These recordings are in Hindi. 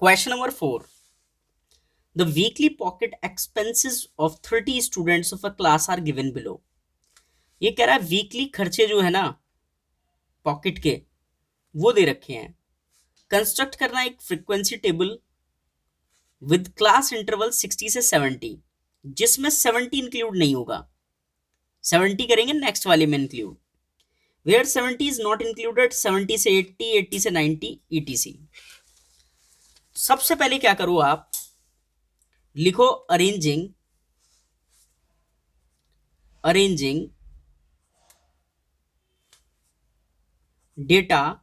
Question number 4, the weekly pocket expenses of 30 students of a class are given below. ये कह रहा है वीकली खर्चे जो है ना पॉकेट के, वो दे रखे हैं। कंस्ट्रक्ट करना एक frequency table with class interval 60 से 70, जिसमें 70 इंक्लूड नहीं होगा। 70 करेंगे नेक्स्ट वाले में include, where 70 is not included 70 से 80, 80 से 90 ईटीसी। सबसे पहले क्या करो आप, लिखो arranging data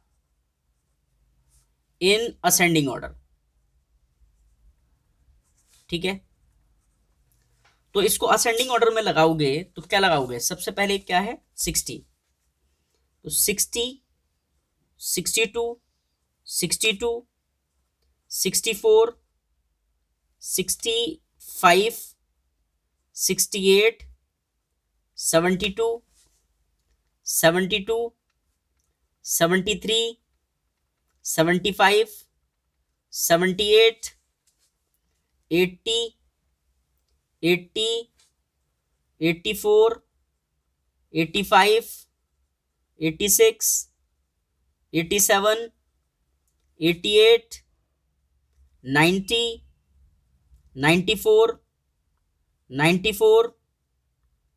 in ascending order. ठीक है, तो इसको असेंडिंग ऑर्डर में लगाओगे तो क्या लगाओगे, सबसे पहले क्या है 60, तो 60, 62, 62, 64, 65, 68, 72, 72, 73, 75, 78, 80, 80, 84, 85, 86, 87, 88, 90, 94, 94,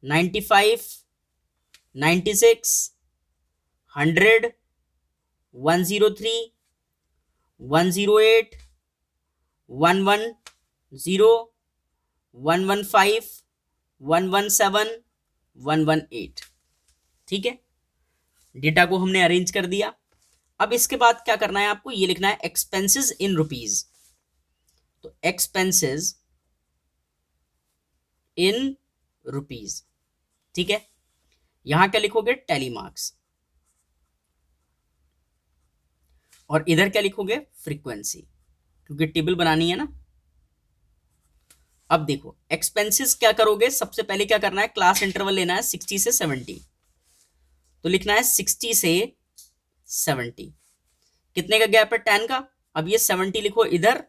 95, 96, 100, 103, 108, 110, 115, 117, 118। ठीक है, डेटा को हमने अरेंज कर दिया। अब इसके बाद क्या करना है आपको, ये लिखना है एक्सपेंसेस इन रुपीज। तो एक्सपेंसेस इन रुपीज, ठीक है। यहां क्या लिखोगे, टैली मार्क्स, और इधर क्या लिखोगे, फ्रीक्वेंसी, क्योंकि टेबल बनानी है ना। अब देखो एक्सपेंसेस क्या करोगे, सबसे पहले क्या करना है, क्लास इंटरवल लेना है 60 से 70, तो लिखना है 60 से 70। कितने का गैप है, 10 का। अब ये 70 लिखो इधर,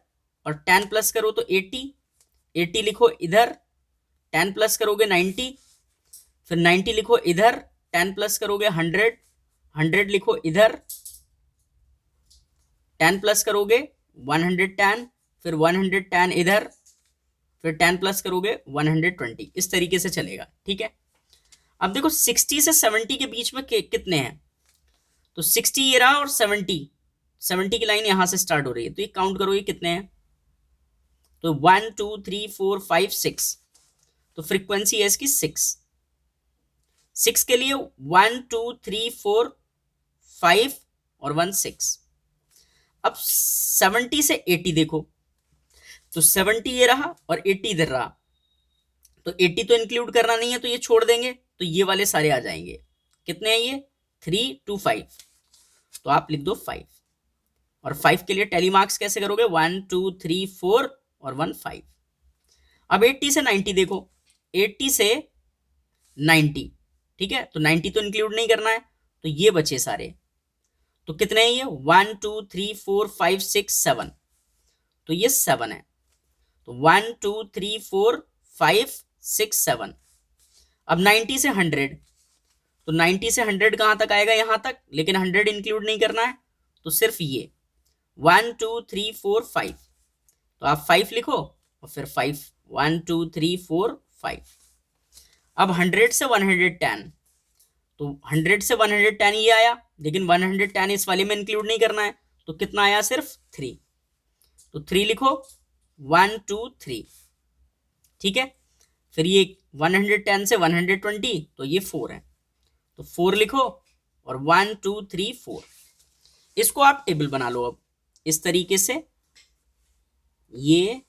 और 10 प्लस करो तो 80, 80 लिखो इधर, 10 प्लस करोगे 90, फिर 90 लिखो इधर, 10 प्लस करोगे 100, 100 लिखो इधर, 10 प्लस करोगे 110, फिर 110 इधर, फिर 10 प्लस करोगे 120। इस तरीके से चलेगा, ठीक है। अब देखो 60 से 70 के बीच में कितने हैं, तो 60 ये रहा, और 70, 70 की लाइन यहां से स्टार्ट हो रही है, तो ये काउंट करो ये कितने हैं, तो 1 2 3 4 5 6, तो फ्रीक्वेंसी है इसकी 6। 6 के लिए 1 2 3 4 5 और 1 6। अब 70 से 80 देखो, तो 70 ये रहा और 80 इधर रहा, तो 80 तो इंक्लूड करना नहीं है, तो ये छोड़ देंगे, तो ये वाले सारे आ जाएंगे। कितने हैं ये, 3 2 5, तो आप लिख दो 5। और 5 के लिए टैली मार्क्स कैसे करोगे, 1 2 3 4 और 1 5। अब 80 से 90 देखो, 80 से 90, ठीक है, तो 90 तो इंक्लूड नहीं करना है, तो ये बचे सारे। तो कितने हैं ये, 1 2 3 4 5 6 7, तो ये 7 है। तो 1 2 3 4 5 6 7। अब 90 से 100, तो 90 से 100 कहां तक आएगा, यहां तक, लेकिन 100 इंक्लूड नहीं करना है, तो सिर्फ ये 1 2 3 4 5, तो आप 5 लिखो और फिर 5, 1 2 3 4 5। अब 100 से 110, तो 100 से 110 ये आया, लेकिन 110 इस वाले में इंक्लूड नहीं करना है, तो कितना आया, सिर्फ 3, तो 3 लिखो, 1 2 3, ठीक है। फिर ये 110 से 120, तो ये 4 है, तो 4 लिखो, और 1 2 3 4। इसको आप टेबल बना लो अब इस तरीके से, ये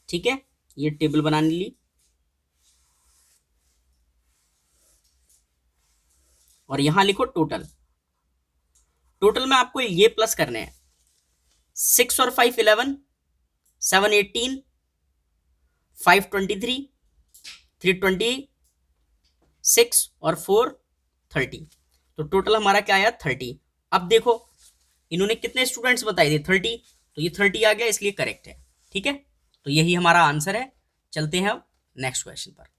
ठीक है, ये टेबल बनाने ली, और यहां लिखो टोटल। टोटल में आपको ये प्लस करने हैं, 6 और 5 11, 7 18, 5 23, 3 26 और 4 30, तो टोटल हमारा क्या आया 30। अब देखो इन्होंने कितने स्टूडेंट्स बताए थे 30, तो ये 30 आ गया, इसलिए करेक्ट है। ठीक है, तो यही हमारा आंसर है। चलते हैं अब नेक्स्ट क्वेश्चन पर।